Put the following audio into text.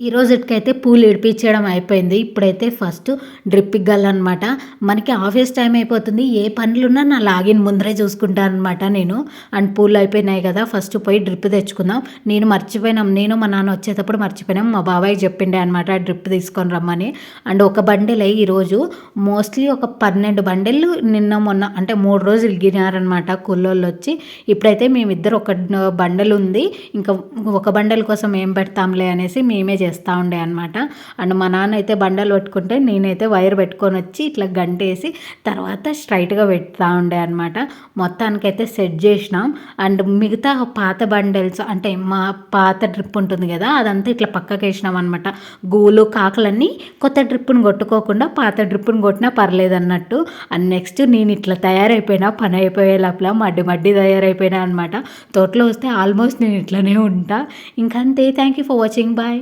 ఈ రోజుటికైతే పూలు ఇడిపించడం అయిపోయింది. ఇప్పుడైతే ఫస్ట్ డ్రిప్ ఇగ్గాలనమాట. మనకి ఆఫీస్ టైం అయిపోతుంది. ఏ పనులున్నా నా లాగిన్ ముందరే చూసుకుంటాననమాట నేను. అండ్ పూలు అయిపోయినాయి కదా! ఫస్ట్ పోయి డ్రిప్ తెచ్చుకుందాం. నేను మా నాన్న వచ్చేటప్పుడు మర్చిపోయినాం. మా బాబాయ్ చెప్పిండే అనమాట డ్రిప్ తీసుకొని రమ్మని. అండ్ ఒక బండిలే ఈరోజు మోస్ట్‌లీ ఒక 12 బండిలు నిన్న మొన్న అంటే 3 రోజులు ఇగ్గినారనమాట కూలోళ్ళొచ్చి. ఇప్పుడైతే మేమిద్దరం ఒక బండెల్ ఉంది. ఇంకా ఒక బండెల్ కోసం ఏం పెడతాంలే అనేసి మేమే చేస్తూ ఉండే అనమాట. అండ్ మా నాన్న అయితే బండలు పట్టుకుంటే నేనైతే వైర్ పెట్టుకొని వచ్చి ఇట్లా గంటేసి తర్వాత స్ట్రైట్‌గా పెడతా ఉండే అనమాట. మొత్తానికైతే సెట్ చేసినాం. అండ్ మిగతా పాత బండెల్స్ అంటే మా పాత డ్రిప్ ఉంటుంది కదా! అదంతా ఇట్లా పక్కకేసినాం అనమాట. గూలు, కాకులన్నీ కొత్త డ్రిప్పుని కొట్టుకోకుండా పాత డ్రిప్పుని కొట్టినా పర్లేదన్నట్టు. అండ్ నెక్స్ట్ నేను ఇట్లా తయారైపోయినా పని అయిపోయే లోపల మడ్డి మడ్డి తయారైపోయినా అనమాట. తోటలో వస్తే ఆల్మోస్ట్ నేను ఇట్లనే ఉంటా. ఇంకంతే. Thank you for watching. Bye.